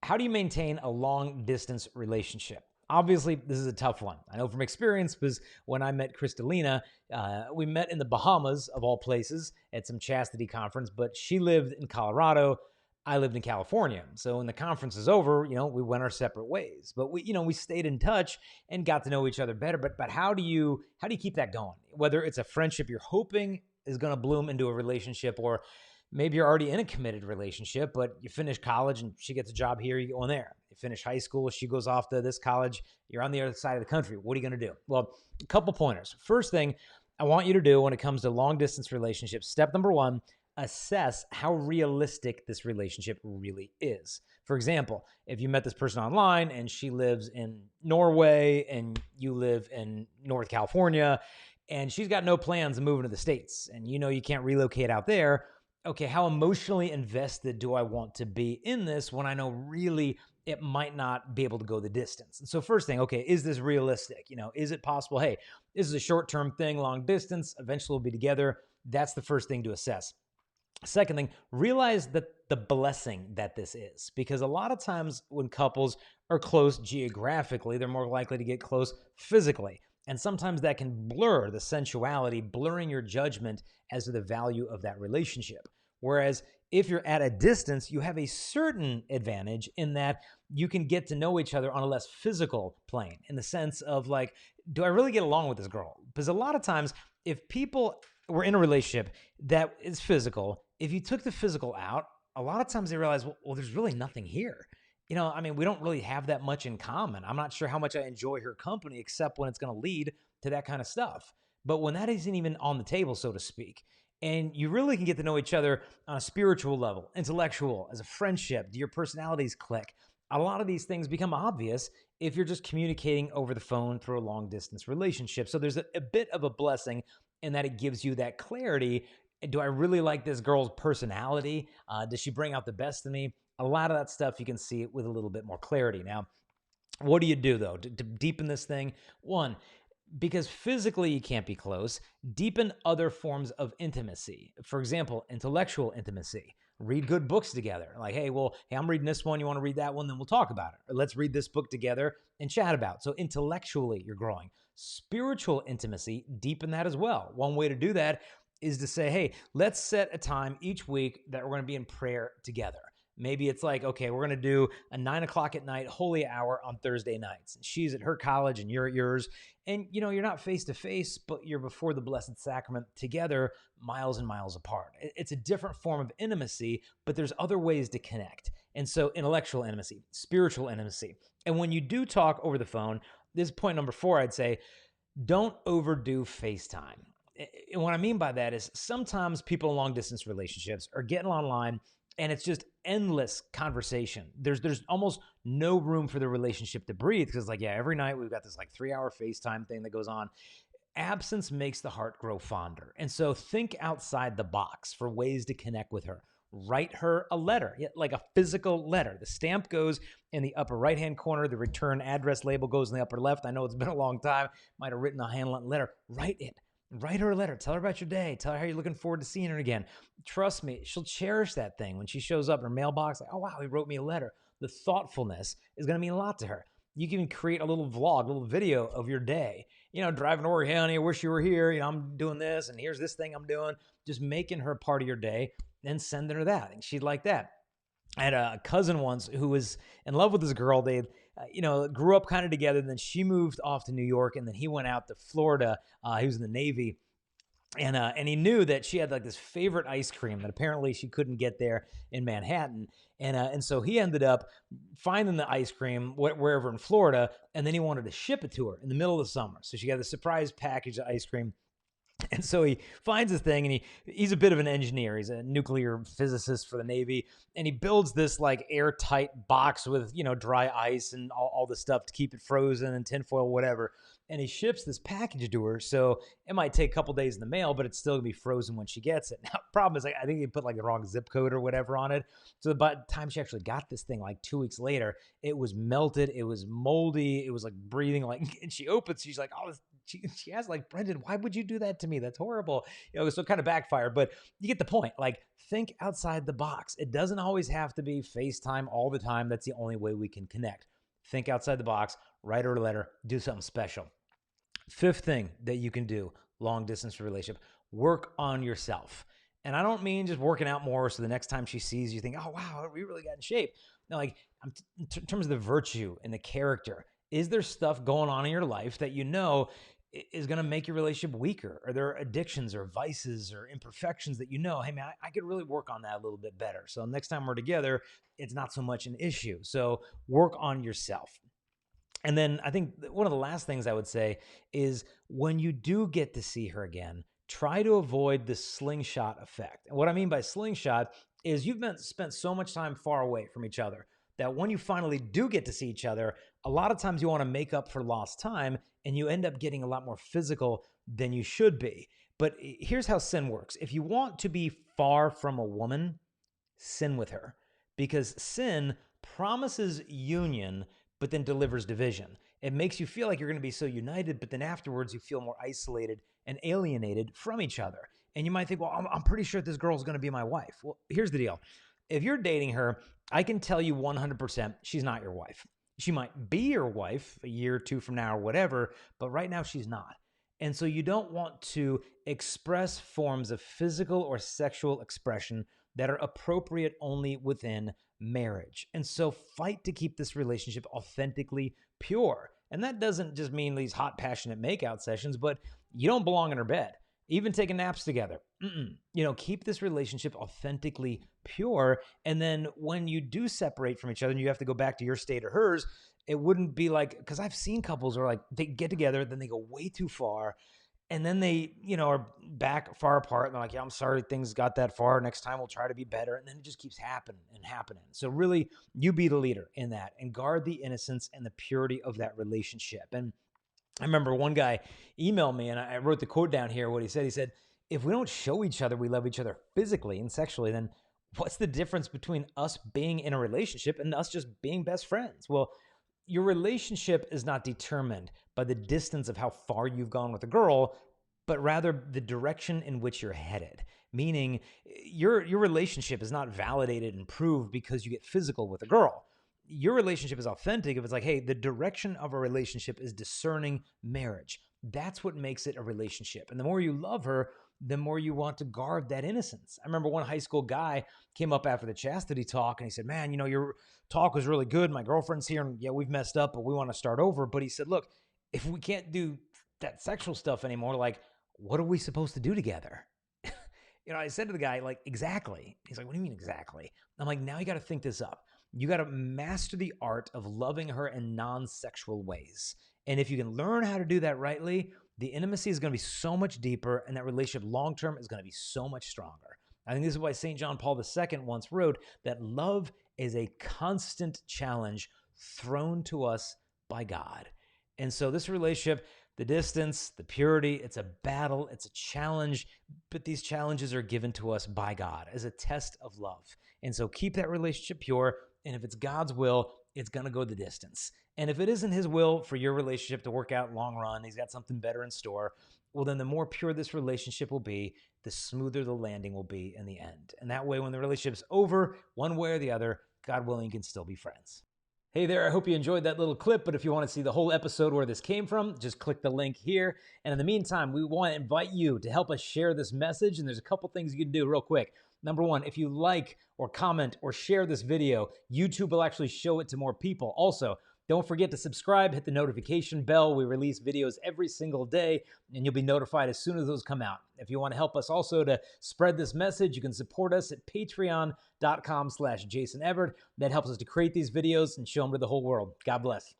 how do you maintain a long distance relationship? Obviously, this is a tough one. I know from experience because when I met Kristalina, we met in the Bahamas, of all places, at some chastity conference, but she lived in Colorado. I lived in California. So when the conference is over, we went our separate ways. But we stayed in touch and got to know each other better. But how do you keep that going? Whether it's a friendship you're hoping is going to bloom into a relationship, or maybe you're already in a committed relationship, but you finish college and she gets a job here, you go in there. You finish high school, she goes off to this college, you're on the other side of the country. What are you going to do? Well, a couple pointers. First thing I want you to do when it comes to long distance relationships, step number one, assess how realistic this relationship really is. For example, if you met this person online and she lives in Norway and you live in North California and she's got no plans of moving to the States and you can't relocate out there, okay, how emotionally invested do I want to be in this when I know really it might not be able to go the distance? And so first thing, okay, is this realistic? Is it possible? Hey, this is a short-term thing, long distance, eventually we'll be together. That's the first thing to assess. Second thing, realize that the blessing that this is, because a lot of times when couples are close geographically, they're more likely to get close physically. And sometimes that can blur the sensuality, blurring your judgment as to the value of that relationship. Whereas if you're at a distance, you have a certain advantage in that you can get to know each other on a less physical plane, in the sense of like, do I really get along with this girl? Because a lot of times, if people were in a relationship that is physical, if you took the physical out, a lot of times they realize, well, there's really nothing here. We don't really have that much in common. I'm not sure how much I enjoy her company, except when it's going to lead to that kind of stuff. But when that isn't even on the table, so to speak, and you really can get to know each other on a spiritual level, intellectual, as a friendship, do your personalities click? A lot of these things become obvious if you're just communicating over the phone through a long distance relationship. So there's a bit of a blessing in that it gives you that clarity. Do I really like this girl's personality? Does she bring out the best in me? A lot of that stuff you can see with a little bit more clarity. Now, what do you do, though, to deepen this thing? One, because physically you can't be close, deepen other forms of intimacy. For example, intellectual intimacy. Read good books together. Like, hey, I'm reading this one. You want to read that one? Then we'll talk about it. Or let's read this book together and chat about it. So intellectually, you're growing. Spiritual intimacy, deepen that as well. One way to do that is to say, hey, let's set a time each week that we're going to be in prayer together. Maybe it's like, okay, we're going to do a 9:00 at night holy hour on Thursday nights. And she's at her college and you're at yours. And, you're not face to face, but you're before the Blessed Sacrament together, miles and miles apart. It's a different form of intimacy, but there's other ways to connect. And so intellectual intimacy, spiritual intimacy. And when you do talk over the phone, this is point number 4, I'd say, don't overdo FaceTime. And what I mean by that is sometimes people in long distance relationships are getting online and it's just endless conversation. There's almost no room for the relationship to breathe because every night we've got this 3-hour FaceTime thing that goes on. Absence makes the heart grow fonder. And so think outside the box for ways to connect with her. Write her a letter, like a physical letter. The stamp goes in the upper right-hand corner. The return address label goes in the upper left. I know it's been a long time. Might have written a handwritten letter. Write it. Write her a letter. Tell her about your day. Tell her how you're looking forward to seeing her again. Trust me, she'll cherish that thing when she shows up in her mailbox. Like, oh, wow, he wrote me a letter. The thoughtfulness is going to mean a lot to her. You can create a little vlog, a little video of your day. Driving over, hey, honey, I wish you were here. I'm doing this, and here's this thing I'm doing. Just making her part of your day, then sending her that. And she'd like that. I had a cousin once who was in love with this girl. They grew up kind of together. And then she moved off to New York, and then he went out to Florida. He was in the Navy, and he knew that she had this favorite ice cream that apparently she couldn't get there in Manhattan, and so he ended up finding the ice cream wherever in Florida, and then he wanted to ship it to her in the middle of the summer. So she got a surprise package of ice cream. And so he finds this thing, and he's a bit of an engineer. He's a nuclear physicist for the Navy, and he builds this airtight box with, dry ice and all the stuff to keep it frozen and tinfoil, whatever. And he ships this package to her. So it might take a couple days in the mail, but it's still gonna be frozen when she gets it. Now, the problem is I think he put the wrong zip code or whatever on it. So by the time she actually got this thing 2 weeks later, it was melted. It was moldy. It was breathing and she opens, she's like, oh, this she asked, like, Brendan, why would you do that to me? That's horrible. So it kind of backfired, but you get the point. Like, think outside the box. It doesn't always have to be FaceTime all the time. That's the only way we can connect. Think outside the box, write her a letter, do something special. Fifth thing that you can do, long distance relationship, work on yourself. And I don't mean just working out more so the next time she sees you think, oh, wow, we really got in shape. No, like in terms of the virtue and the character, is there stuff going on in your life that you know is going to make your relationship weaker? Are there addictions or vices or imperfections that you know, hey, man, I could really work on that a little bit better. So next time we're together, it's not so much an issue. So work on yourself. And then I think one of the last things I would say is when you do get to see her again, try to avoid the slingshot effect. And what I mean by slingshot is you've spent so much time far away from each other that when you finally do get to see each other, a lot of times you want to make up for lost time and you end up getting a lot more physical than you should be. But here's how sin works. If you want to be far from a woman, sin with her, because sin promises union but then delivers division. It makes you feel like you're going to be so united, but then afterwards you feel more isolated and alienated from each other. And you might think, well, I'm pretty sure this girl's going to be my wife. Well, here's the deal. If you're dating her, I can tell you 100% she's not your wife. She might be your wife a year or two from now or whatever, but right now she's not. And so you don't want to express forms of physical or sexual expression that are appropriate only within marriage. And so fight to keep this relationship authentically pure. And that doesn't just mean these hot, passionate makeout sessions, but you don't belong in her bed, even taking naps together. Keep this relationship authentically pure. And then when you do separate from each other and you have to go back to your state or hers, it wouldn't be like, because I've seen couples who are like, they get together, then they go way too far. And then they, are back far apart. And they're like, yeah, I'm sorry things got that far. Next time we'll try to be better. And then it just keeps happening and happening. So really, you be the leader in that and guard the innocence and the purity of that relationship. And I remember one guy emailed me, and I wrote the quote down here, what he said, if we don't show each other we love each other physically and sexually, then what's the difference between us being in a relationship and us just being best friends? Well, your relationship is not determined by the distance of how far you've gone with a girl, but rather the direction in which you're headed. Meaning your relationship is not validated and proved because you get physical with a girl. Your relationship is authentic if it's like, hey, the direction of a relationship is discerning marriage. That's what makes it a relationship. And the more you love her, the more you want to guard that innocence. I remember one high school guy came up after the chastity talk and he said, man, your talk was really good. My girlfriend's here and yeah, we've messed up, but we want to start over. But he said, look, if we can't do that sexual stuff anymore, like, what are we supposed to do together? I said to the guy, like, exactly. He's like, what do you mean exactly? I'm like, now you got to think this up. You got to master the art of loving her in non-sexual ways. And if you can learn how to do that rightly, the intimacy is going to be so much deeper and that relationship long-term is going to be so much stronger. I think this is why St. John Paul II once wrote that love is a constant challenge thrown to us by God. And so this relationship, the distance, the purity, it's a battle, it's a challenge, but these challenges are given to us by God as a test of love. And so keep that relationship pure, and if it's God's will, it's going to go the distance. And if it isn't his will for your relationship to work out long run, he's got something better in store, well, then the more pure this relationship will be, the smoother the landing will be in the end. And that way, when the relationship's over, one way or the other, God willing, you can still be friends. Hey there, I hope you enjoyed that little clip, but if you want to see the whole episode where this came from, just click the link here. And in the meantime, we want to invite you to help us share this message, and there's a couple things you can do real quick. Number one, if you like or comment or share this video, YouTube will actually show it to more people. Also, don't forget to subscribe, hit the notification bell. We release videos every single day, and you'll be notified as soon as those come out. If you want to help us also to spread this message, you can support us at patreon.com/Jason Evert. That helps us to create these videos and show them to the whole world. God bless.